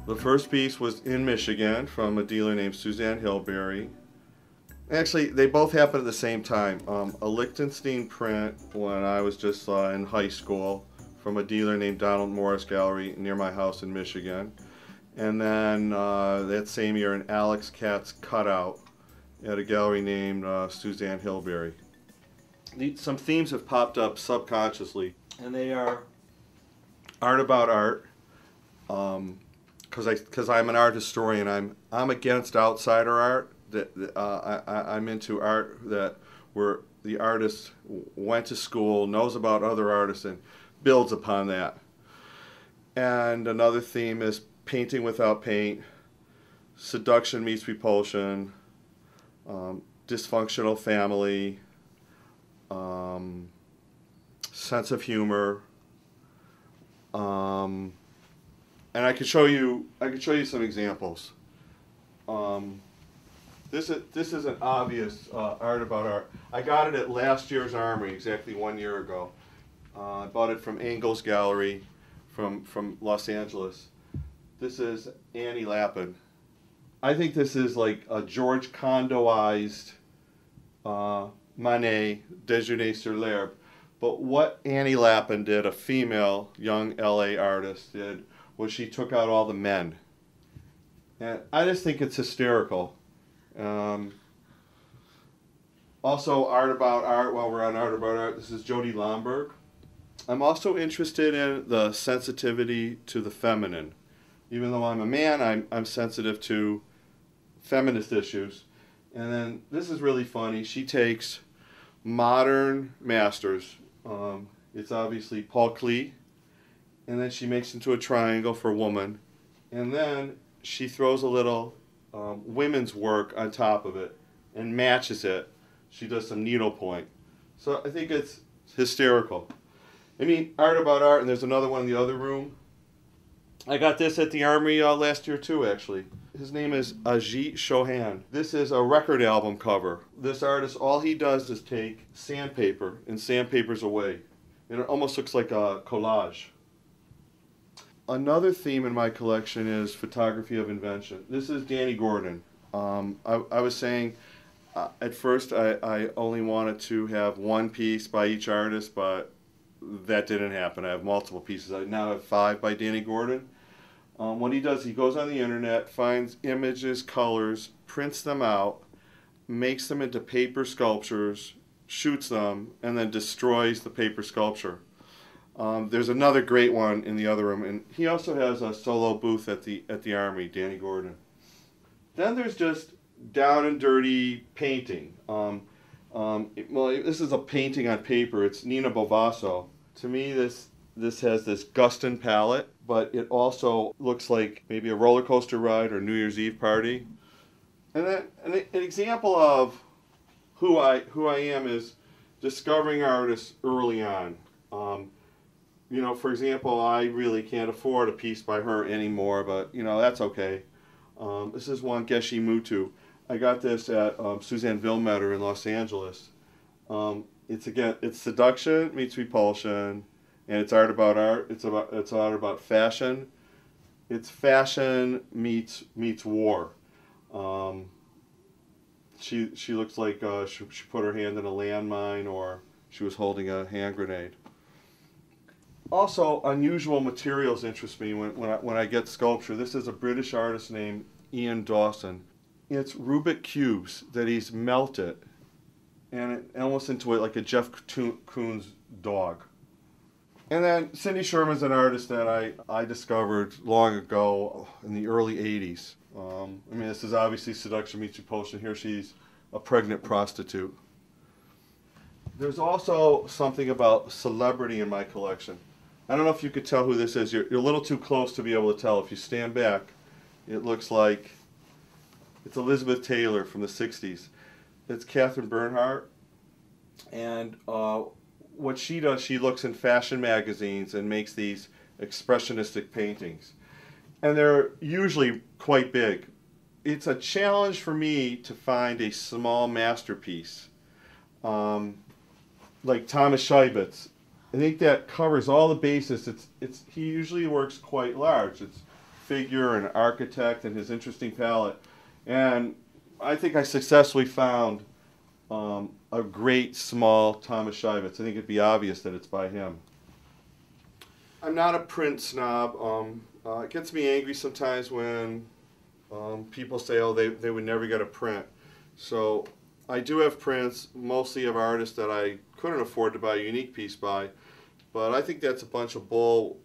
The first piece was in Michigan from a dealer named Suzanne Hilberry. Actually, they both happened at the same time. A Lichtenstein print when I was just in high school from a dealer named Donald Morris Gallery near my house in Michigan. And then that same year, an Alex Katz cutout at a gallery named Suzanne Hilberry. Some themes have popped up subconsciously, and they are art about art. Because I'm an art historian, I'm against outsider art. I'm into art that where the artist went to school, knows about other artists, and builds upon that. And another theme is painting without paint, seduction meets repulsion, dysfunctional family, sense of humor, and I could show you some examples. This is an obvious art about art. I got it at last year's Armory, exactly 1 year ago. I bought it from Engels Gallery from Los Angeles. This is Annie Lapin. I think this is like a George Condoized Manet, Déjeuner sur l'herbe. But what Annie Lapin did, a female young LA artist, did was she took out all the men. And I just think it's hysterical. Also, art about art, while we're on art about art, this is Jody Lomberg. I'm also interested in the sensitivity to the feminine. Even though I'm a man, I'm sensitive to feminist issues. And then this is really funny. She takes modern masters. It's obviously Paul Klee. And then she makes into a triangle for woman. And then she throws a little women's work on top of it and matches it. She does some needlepoint. So I think it's hysterical. I mean, art about art, and there's another one in the other room. I got this at the Armory last year too, actually. His name is Ajit Chauhan. This is a record album cover. This artist, all he does is take sandpaper and sandpapers away. And it almost looks like a collage. Another theme in my collection is photography of invention. This is Danny Gordon. I was saying at first I only wanted to have one piece by each artist, but that didn't happen. I have multiple pieces. I now have 5 by Danny Gordon. What he does, he goes on the internet, finds images, colors, prints them out, makes them into paper sculptures, shoots them, and then destroys the paper sculpture. There's another great one in the other room, and he also has a solo booth at the Armory, Danny Gordon. Then there's just down and dirty painting. Well, this is a painting on paper. It's Nina Bovasso. To me, this has this Guston palette, but it also looks like maybe a roller coaster ride or New Year's Eve party. And then an example of who I am is discovering artists early on. You know, for example, I really can't afford a piece by her anymore, but you know that's okay. This is one Geshe Mutu. I got this at Suzanne Villemetter in Los Angeles. It's seduction meets repulsion, and it's art about art. It's art about fashion. It's fashion meets war. She looks like she put her hand in a landmine, or she was holding a hand grenade. Also, unusual materials interest me when I get sculpture. This is a British artist named Ian Dawson. It's Rubik cubes that he's melted, and almost into it like a Jeff Koons dog. And then Cindy Sherman's an artist that I discovered long ago in the early 80s. I mean, this is obviously seduction meets repulsion. Here she's a pregnant prostitute. There's also something about celebrity in my collection. I don't know if you could tell who this is. You're a little too close to be able to tell. If you stand back, it looks like it's Elizabeth Taylor from the 60s. It's Catherine Bernhardt. And what she does, she looks in fashion magazines and makes these expressionistic paintings. And they're usually quite big. It's a challenge for me to find a small masterpiece. Like Thomas Scheibitz. I think that covers all the bases. He usually works quite large. It's figure, an architect, and his interesting palette. And I think I successfully found a great small Thomas Scheibitz. I think it'd be obvious that it's by him. I'm not a print snob. It gets me angry sometimes when people say, oh, they would never get a print. So I do have prints, mostly of artists that I couldn't afford to buy a unique piece by, but I think that's a bunch of bull.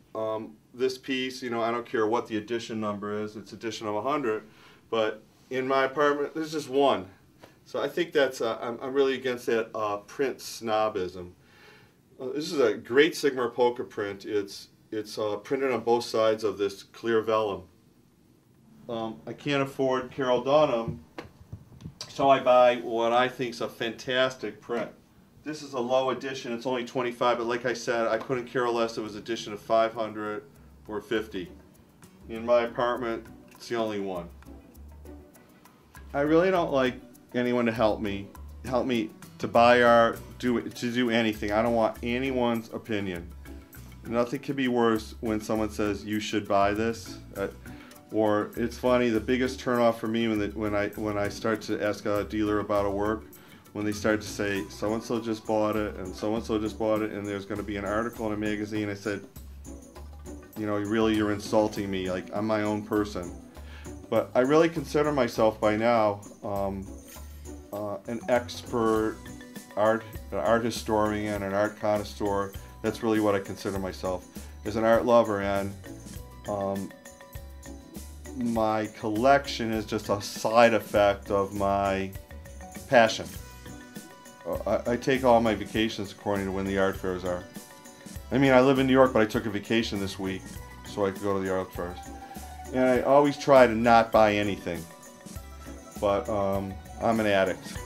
This piece, you know, I don't care what the edition number is, it's edition of 100, but in my apartment, there's just one. So I think that's, I'm really against that print snobism. This is a great Sigmar Polka print. It's printed on both sides of this clear vellum. I can't afford Carol Dunham, so I buy what I think is a fantastic print. This is a low edition, it's only 25, but like I said, I couldn't care less if it was edition of 500 or 50. In my apartment, it's the only one. I really don't like anyone to help me to buy art, to do anything. I don't want anyone's opinion. Nothing could be worse when someone says you should buy this. Or it's funny, the biggest turnoff for me when I start to ask a dealer about a work, when they start to say so and so just bought it and so just bought it, and there's going to be an article in a magazine. I said, you know, really, you're insulting me. Like, I'm my own person. But I really consider myself by now an expert art historian, an art connoisseur. That's really what I consider myself, as an art lover, and my collection is just a side effect of my passion. I take all my vacations according to when the art fairs are. I mean, I live in New York, but I took a vacation this week so I could go to the art fairs. And I always try to not buy anything, but I'm an addict.